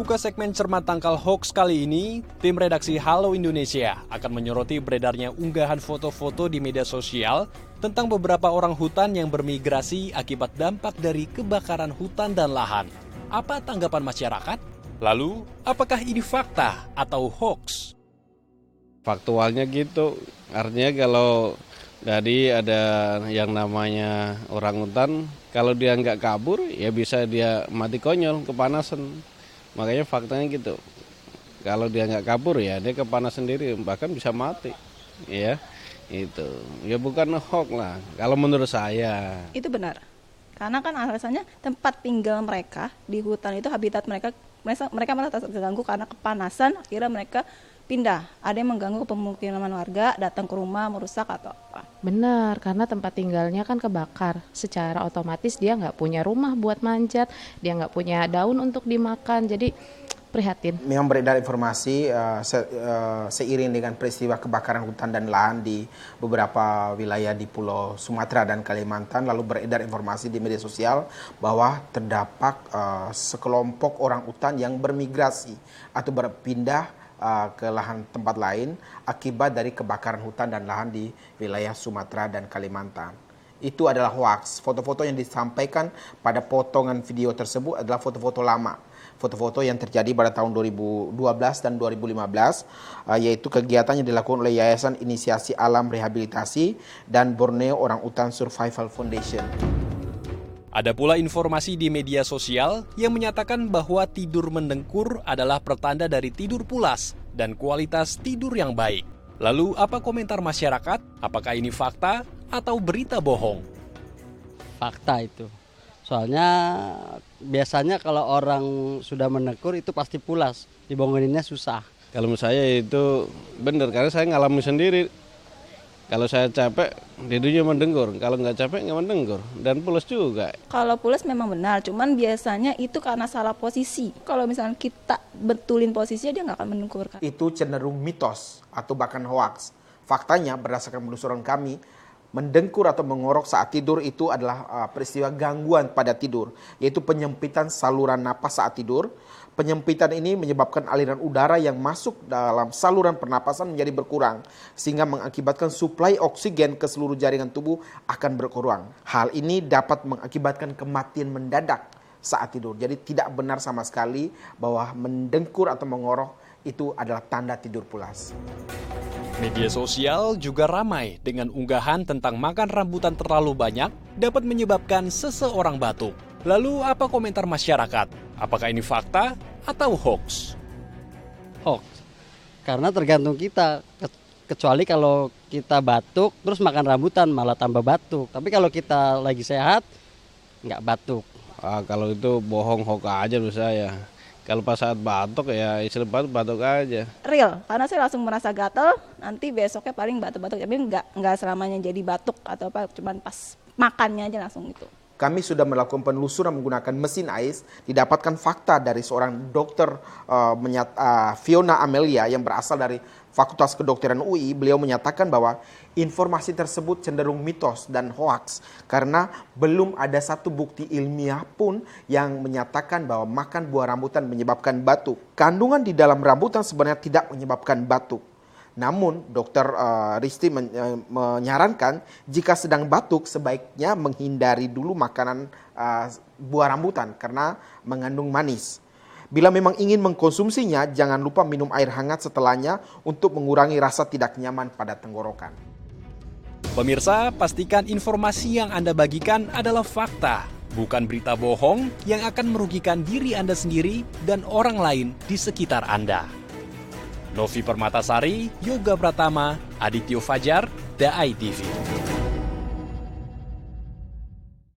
Membuka segmen Cermat Tangkal Hoax kali ini, tim redaksi Halo Indonesia akan menyoroti beredarnya unggahan foto-foto di media sosial tentang beberapa orang hutan yang bermigrasi akibat dampak dari kebakaran hutan dan lahan. Apa tanggapan masyarakat? Lalu, apakah ini fakta atau hoax? Faktualnya gitu, artinya kalau tadi ada yang namanya orang hutan, kalau dia nggak kabur ya bisa dia mati konyol, kepanasan. Makanya faktanya gitu, kalau dia nggak kabur ya dia kepanasan sendiri, bahkan bisa mati. Ya, itu ya bukan hoax lah, kalau menurut saya. Itu benar, karena kan alasannya tempat tinggal mereka di hutan itu habitat mereka malah terganggu karena kepanasan, akhirnya mereka pindah. Ada yang mengganggu pemukiman warga, datang ke rumah, merusak atau apa. Benar, karena tempat tinggalnya kan kebakar. Secara otomatis dia nggak punya rumah buat manjat, dia nggak punya daun untuk dimakan, jadi prihatin. Memang beredar informasi seiring dengan peristiwa kebakaran hutan dan lahan di beberapa wilayah di Pulau Sumatera dan Kalimantan, lalu beredar informasi di media sosial bahwa terdapat sekelompok orang hutan yang bermigrasi atau berpindah ke lahan tempat lain akibat dari kebakaran hutan dan lahan di wilayah Sumatera dan Kalimantan. Itu adalah hoaks. Foto-foto yang disampaikan pada potongan video tersebut adalah foto-foto lama. Foto-foto yang terjadi pada tahun 2012 dan 2015, yaitu kegiatan yang dilakukan oleh Yayasan Inisiasi Alam Rehabilitasi dan Borneo Orang Utan Survival Foundation. Ada pula informasi di media sosial yang menyatakan bahwa tidur mendengkur adalah pertanda dari tidur pulas dan kualitas tidur yang baik. Lalu apa komentar masyarakat? Apakah ini fakta atau berita bohong? Fakta itu. Soalnya biasanya kalau orang sudah mendengkur itu pasti pulas, dibanguninnya susah. Kalau menurut saya itu benar, karena saya ngalami sendiri. Kalau saya capek, tidurnya mendengkur. Kalau nggak capek, nggak mendengkur. Dan pulas juga. Kalau pulas memang benar, cuman biasanya itu karena salah posisi. Kalau misalnya kita betulin posisinya, dia nggak akan mendengkur. Itu cenderung mitos atau bahkan hoaks. Faktanya berdasarkan penelusuran kami, mendengkur atau mengorok saat tidur itu adalah peristiwa gangguan pada tidur, yaitu penyempitan saluran napas saat tidur. Penyempitan ini menyebabkan aliran udara yang masuk dalam saluran pernapasan menjadi berkurang, sehingga mengakibatkan suplai oksigen ke seluruh jaringan tubuh akan berkurang. Hal ini dapat mengakibatkan kematian mendadak saat tidur. Jadi tidak benar sama sekali bahwa mendengkur atau mengorok itu adalah tanda tidur pulas. Media sosial juga ramai dengan unggahan tentang makan rambutan terlalu banyak dapat menyebabkan seseorang batuk. Lalu apa komentar masyarakat? Apakah ini fakta atau hoax? Hoax. Karena tergantung kita. Kecuali kalau kita batuk terus makan rambutan malah tambah batuk. Tapi kalau kita lagi sehat nggak batuk. Kalau itu bohong, hoax aja menurut saya. Kalau pas saat batuk ya istilah batuk aja. Real, karena saya langsung merasa gatel, nanti besoknya paling batuk-batuk. Tapi nggak selamanya jadi batuk atau apa, cuman pas makannya aja langsung gitu. Kami sudah melakukan penelusuran menggunakan mesin AIS, didapatkan fakta dari seorang dokter Fiona Amelia yang berasal dari Fakultas Kedokteran UI. Beliau menyatakan bahwa informasi tersebut cenderung mitos dan hoaks karena belum ada satu bukti ilmiah pun yang menyatakan bahwa makan buah rambutan menyebabkan batuk. Kandungan di dalam rambutan sebenarnya tidak menyebabkan batuk. Namun, Dr. Risti menyarankan jika sedang batuk sebaiknya menghindari dulu makanan buah rambutan karena mengandung manis. Bila memang ingin mengkonsumsinya, jangan lupa minum air hangat setelahnya untuk mengurangi rasa tidak nyaman pada tenggorokan. Pemirsa, pastikan informasi yang Anda bagikan adalah fakta, bukan berita bohong yang akan merugikan diri Anda sendiri dan orang lain di sekitar Anda. Novi Permatasari, Yoga Pratama, Adityo Fajar, The ITV.